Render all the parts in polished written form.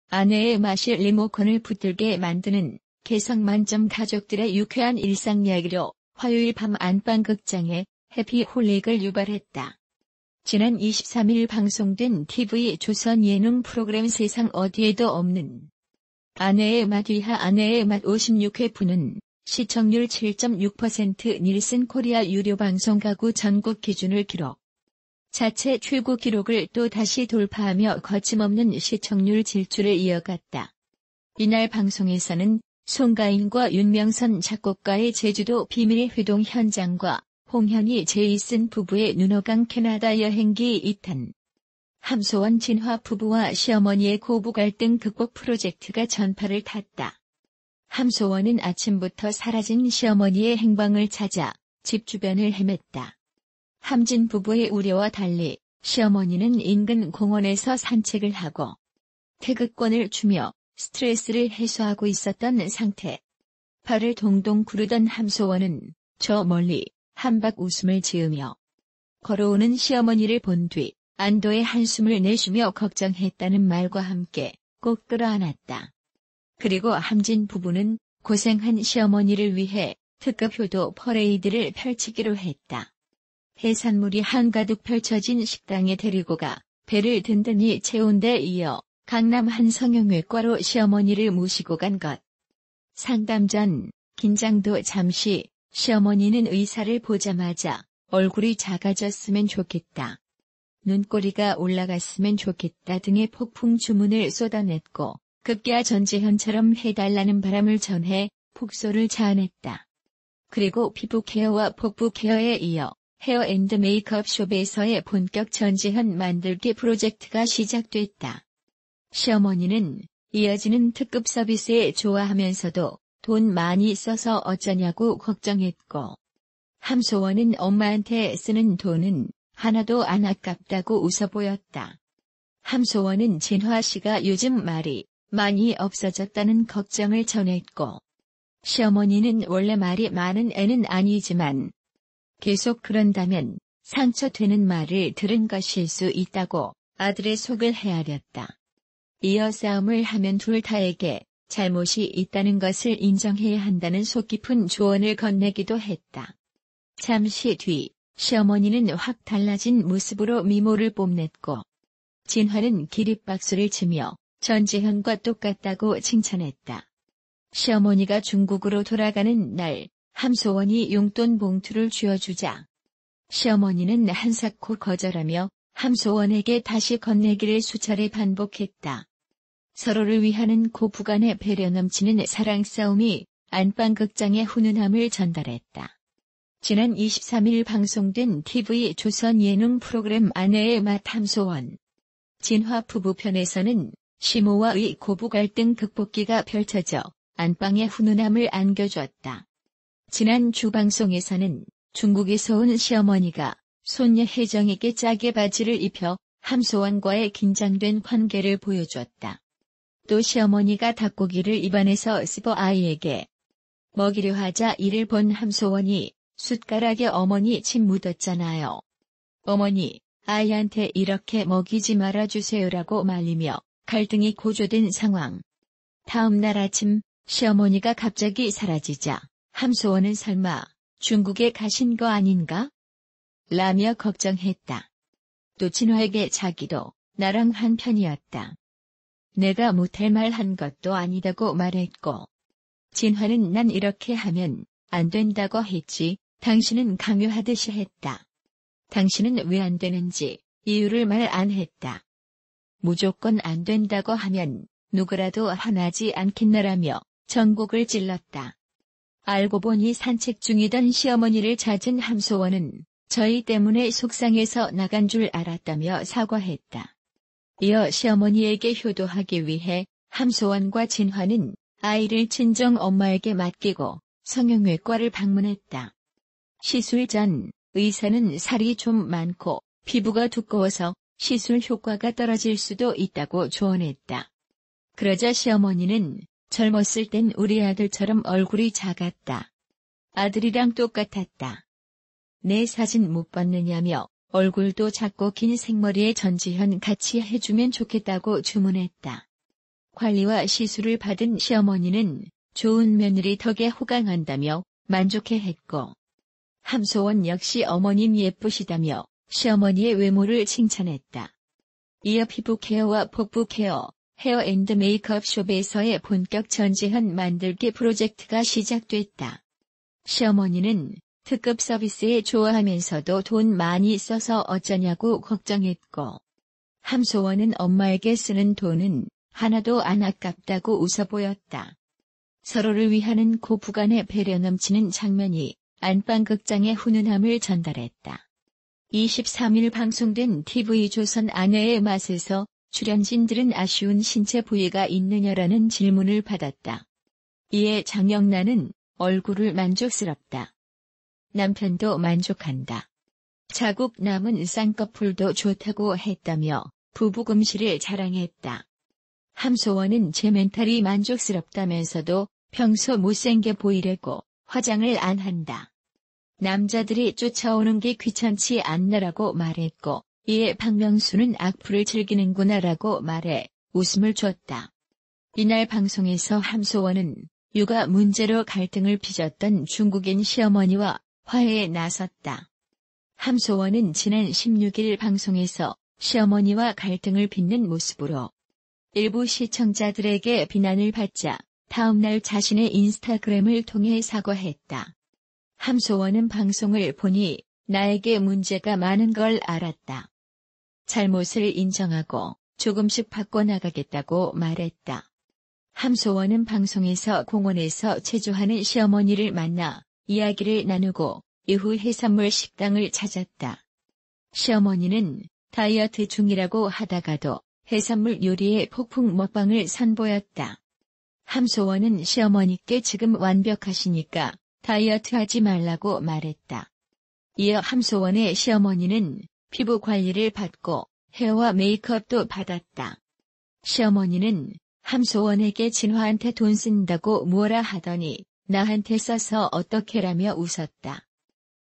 아내의 맛이 리모컨을 붙들게 만드는 개성 만점 가족들의 유쾌한 일상 이야기로 화요일 밤 안방극장에 해피홀릭을 유발했다. 지난 23일 방송된 TV 조선 예능 프로그램 세상 어디에도 없는 아내의 맛 위하 아내의 맛 56회부는 시청률 7.6% 닐슨 코리아 유료 방송 가구 전국 기준을 기록. 자체 최고 기록을 또 다시 돌파하며 거침없는 시청률 질주를 이어갔다. 이날 방송에서는 송가인과 윤명선 작곡가의 제주도 비밀 회동 현장과 홍현희 제이슨 부부의 눈호강 캐나다 여행기 2탄, 함소원 진화 부부와 시어머니의 고부 갈등 극복 프로젝트가 전파를 탔다. 함소원은 아침부터 사라진 시어머니의 행방을 찾아 집 주변을 헤맸다. 함진 부부의 우려와 달리 시어머니는 인근 공원에서 산책을 하고 태극권을 추며 스트레스를 해소하고 있었던 상태. 발을 동동 구르던 함소원은 저 멀리 한박 웃음을 지으며 걸어오는 시어머니를 본 뒤 안도의 한숨을 내쉬며 걱정했다는 말과 함께 꼭 끌어안았다. 그리고 함진 부부는 고생한 시어머니를 위해 특급 효도 퍼레이드를 펼치기로 했다. 해산물이 한가득 펼쳐진 식당에 데리고 가 배를 든든히 채운 데 이어 강남 한 성형외과로 시어머니를 모시고 간 것. 상담 전 긴장도 잠시. 시어머니는 의사를 보자마자 얼굴이 작아졌으면 좋겠다. 눈꼬리가 올라갔으면 좋겠다 등의 폭풍 주문을 쏟아냈고 급기야 전지현처럼 해달라는 바람을 전해 폭소를 자아냈다. 그리고 피부 케어와 복부 케어에 이어 헤어 앤드 메이크업 숍에서의 본격 전지현 만들기 프로젝트가 시작됐다. 시어머니는 이어지는 특급 서비스에 좋아하면서도 돈 많이 써서 어쩌냐고 걱정했고, 함소원은 엄마한테 쓰는 돈은 하나도 안 아깝다고 웃어 보였다. 함소원은 진화 씨가 요즘 말이 많이 없어졌다는 걱정을 전했고, 시어머니는 원래 말이 많은 애는 아니지만 계속 그런다면 상처되는 말을 들은 것일 수 있다고 아들의 속을 헤아렸다. 이어 싸움을 하면 둘 다에게 잘못이 있다는 것을 인정해야 한다는 속 깊은 조언을 건네기도 했다. 잠시 뒤 시어머니는 확 달라진 모습으로 미모를 뽐냈고 진화는 기립박수를 치며 전지현과 똑같다고 칭찬했다. 시어머니가 중국으로 돌아가는 날 함소원이 용돈 봉투를 쥐어주자 시어머니는 한사코 거절하며 함소원에게 다시 건네기를 수차례 반복했다. 서로를 위하는 고부간의 배려 넘치는 사랑 싸움이 안방극장의 훈훈함을 전달했다. 지난 23일 방송된 TV 조선 예능 프로그램 아내의 맛 함소원 진화 부부 편에서는 시모와의 고부 갈등 극복기가 펼쳐져 안방의 훈훈함을 안겨줬다. 지난 주 방송에서는 중국에서 온 시어머니가 손녀 혜정에게 짜게 바지를 입혀 함소원과의 긴장된 관계를 보여줬다. 또 시어머니가 닭고기를 입안에서 씹어 아이에게 먹이려 하자 이를 본 함소원이 숟가락에 어머니 침 묻었잖아요. 어머니, 아이한테 이렇게 먹이지 말아주세요라고 말리며 갈등이 고조된 상황. 다음 날 아침 시어머니가 갑자기 사라지자 함소원은 설마 중국에 가신 거 아닌가? 라며 걱정했다. 또 진화에게 자기도 나랑 한 편이었다. 내가 못할 말 한 것도 아니다고 말했고 진화는 난 이렇게 하면 안 된다고 했지 당신은 강요하듯이 했다. 당신은 왜 안 되는지 이유를 말 안 했다. 무조건 안 된다고 하면 누구라도 화나지 않겠나라며 전곡을 찔렀다. 알고 보니 산책 중이던 시어머니를 찾은 함소원은 저희 때문에 속상해서 나간 줄 알았다며 사과했다. 이어 시어머니에게 효도하기 위해 함소원과 진화는 아이를 친정 엄마에게 맡기고 성형외과를 방문했다. 시술 전 의사는 살이 좀 많고 피부가 두꺼워서 시술 효과가 떨어질 수도 있다고 조언했다. 그러자 시어머니는 젊었을 땐 우리 아들처럼 얼굴이 작았다. 아들이랑 똑같았다. 내 사진 못 봤느냐며 얼굴도 작고 긴 생머리에 전지현 같이 해주면 좋겠다고 주문했다. 관리와 시술을 받은 시어머니는 좋은 며느리 덕에 호강한다며 만족해했고, 함소원 역시 어머님 예쁘시다며 시어머니의 외모를 칭찬했다. 이어 피부 케어와 복부 케어, 헤어 앤드 메이크업 숍에서의 본격 전지현 만들기 프로젝트가 시작됐다. 시어머니는 특급 서비스에 좋아하면서도 돈 많이 써서 어쩌냐고 걱정했고, 함소원은 엄마에게 쓰는 돈은 하나도 안 아깝다고 웃어 보였다. 서로를 위하는 고부간의 배려 넘치는 장면이 안방극장의 훈훈함을 전달했다. 23일 방송된 TV조선 아내의 맛에서 출연진들은 아쉬운 신체 부위가 있느냐라는 질문을 받았다. 이에 장영란은 얼굴을 만족스럽다. 남편도 만족한다. 자국 남은 쌍꺼풀도 좋다고 했다며 부부금실을 자랑했다. 함소원은 제 멘탈이 만족스럽다면서도 평소 못생겨 보이려고 화장을 안 한다. 남자들이 쫓아오는 게 귀찮지 않느라고 말했고, 이에 박명수는 악플을 즐기는구나라고 말해 웃음을 줬다. 이날 방송에서 함소원은 육아 문제로 갈등을 빚었던 중국인 시어머니와 화해에 나섰다. 함소원은 지난 16일 방송에서 시어머니와 갈등을 빚는 모습으로 일부 시청자들에게 비난을 받자 다음날 자신의 인스타그램을 통해 사과했다. 함소원은 방송을 보니 나에게 문제가 많은 걸 알았다. 잘못을 인정하고 조금씩 바꿔나가겠다고 말했다. 함소원은 방송에서 공원에서 체조하는 시어머니를 만나 이야기를 나누고 이후 해산물 식당을 찾았다. 시어머니는 다이어트 중이라고 하다가도 해산물 요리에 폭풍 먹방을 선보였다. 함소원은 시어머니께 지금 완벽하시니까 다이어트 하지 말라고 말했다. 이어 함소원의 시어머니는 피부 관리를 받고 헤어와 메이크업도 받았다. 시어머니는 함소원에게 진화한테 돈 쓴다고 뭐라 하더니 나한테 써서 어떻게라며 웃었다.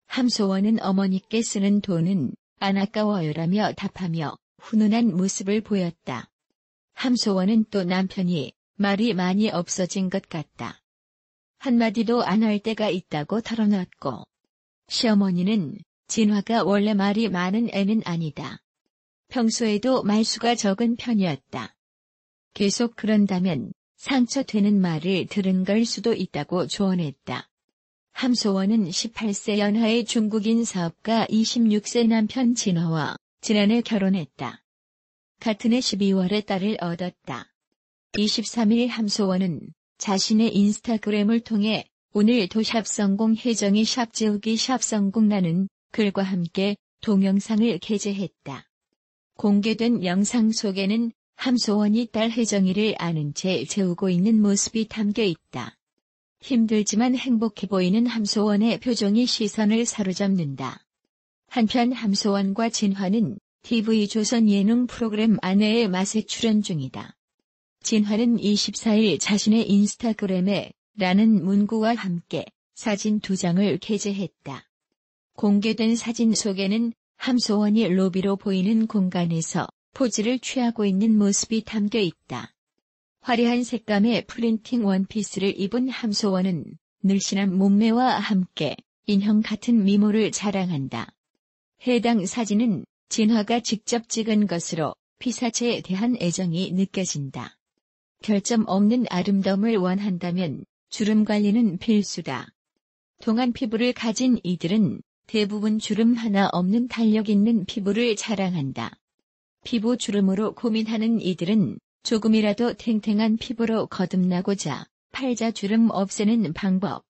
함소원은 어머니께 쓰는 돈은 안 아까워요라며 답하며 훈훈한 모습을 보였다. 함소원은 또 남편이 말이 많이 없어진 것 같다. 한마디도 안 할 때가 있다고 털어놨고, 시어머니는 진화가 원래 말이 많은 애는 아니다. 평소에도 말수가 적은 편이었다. 계속 그런다면 상처되는 말을 들은 걸 수도 있다고 조언했다. 함소원은 18세 연하의 중국인 사업가 26세 남편 진화와 지난해 결혼했다. 같은 해 12월에 딸을 얻었다. 23일 함소원은 자신의 인스타그램을 통해 오늘도 샵성공 혜정이 샵지우기 샵성공라는 글과 함께 동영상을 게재했다. 공개된 영상 속에는 함소원이 딸 혜정이를 아는 채 재우고 있는 모습이 담겨 있다. 힘들지만 행복해 보이는 함소원의 표정이 시선을 사로잡는다. 한편 함소원과 진화는 TV조선 예능 프로그램 아내의 맛에 출연 중이다. 진화는 24일 자신의 인스타그램에 라는 문구와 함께 사진 2장을 게재했다. 공개된 사진 속에는 함소원이 로비로 보이는 공간에서 포즈를 취하고 있는 모습이 담겨 있다. 화려한 색감의 프린팅 원피스를 입은 함소원은 늘씬한 몸매와 함께 인형 같은 미모를 자랑한다. 해당 사진은 진화가 직접 찍은 것으로 피사체에 대한 애정이 느껴진다. 결점 없는 아름다움을 원한다면 주름 관리는 필수다. 동안 피부를 가진 이들은 대부분 주름 하나 없는 탄력 있는 피부를 자랑한다. 피부 주름으로 고민하는 이들은 조금이라도 탱탱한 피부로 거듭나고자 팔자 주름 없애는 방법,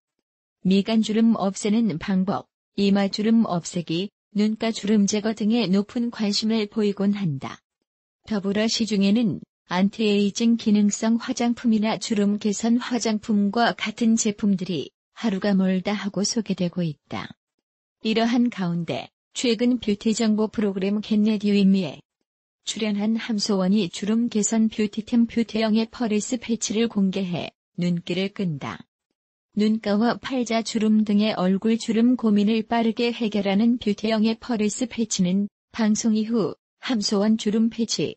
미간 주름 없애는 방법, 이마 주름 없애기, 눈가 주름 제거 등에 높은 관심을 보이곤 한다. 더불어 시중에는 안티에이징 기능성 화장품이나 주름 개선 화장품과 같은 제품들이 하루가 멀다 하고 소개되고 있다. 이러한 가운데 최근 뷰티 정보 프로그램 겟레디 윗미에 출연한 함소원이 주름 개선 뷰티템 뷰티형의 퍼리스 패치를 공개해 눈길을 끈다. 눈가와 팔자 주름 등의 얼굴 주름 고민을 빠르게 해결하는 뷰티형의 퍼리스 패치는 방송 이후 함소원 주름 패치,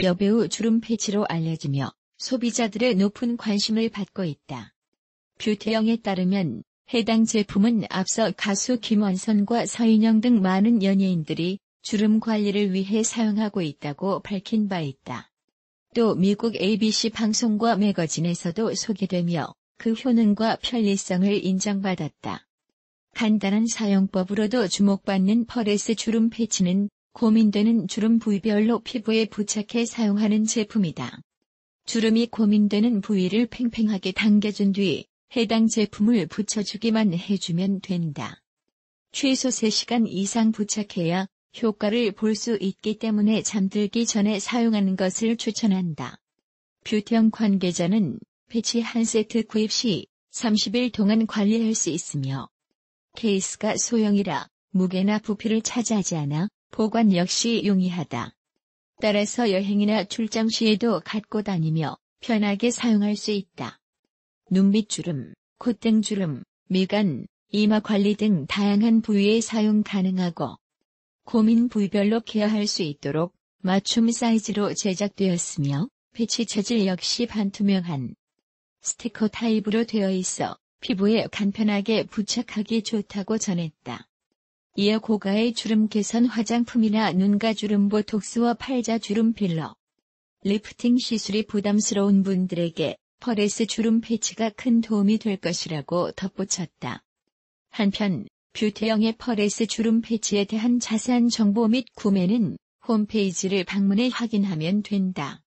여배우 주름 패치로 알려지며 소비자들의 높은 관심을 받고 있다. 뷰티영에 따르면 해당 제품은 앞서 가수 김원선과 서인영 등 많은 연예인들이 주름 관리를 위해 사용하고 있다고 밝힌 바 있다. 또 미국 ABC 방송과 매거진에서도 소개되며 그 효능과 편리성을 인정받았다. 간단한 사용법으로도 주목받는 퍼레스 주름 패치는 고민되는 주름 부위별로 피부에 부착해 사용하는 제품이다. 주름이 고민되는 부위를 팽팽하게 당겨준 뒤 해당 제품을 붙여주기만 해주면 된다. 최소 3시간 이상 부착해야 효과를 볼 수 있기 때문에 잠들기 전에 사용하는 것을 추천한다. 뷰티영 관계자는 패치 한 세트 구입 시 30일 동안 관리할 수 있으며 케이스가 소형이라 무게나 부피를 차지하지 않아 보관 역시 용이하다. 따라서 여행이나 출장 시에도 갖고 다니며 편하게 사용할 수 있다. 눈밑 주름, 콧등 주름, 미간, 이마 관리 등 다양한 부위에 사용 가능하고 고민 부위별로 케어할 수 있도록 맞춤 사이즈로 제작되었으며 패치 재질 역시 반투명한 스티커 타입으로 되어 있어 피부에 간편하게 부착하기 좋다고 전했다. 이어 고가의 주름 개선 화장품이나 눈가 주름 보톡스와 팔자 주름 필러, 리프팅 시술이 부담스러운 분들에게 퍼레스 주름 패치가 큰 도움이 될 것이라고 덧붙였다. 한편 뷰티영의 퍼레스 주름 패치에 대한 자세한 정보 및 구매는 홈페이지를 방문해 확인하면 된다.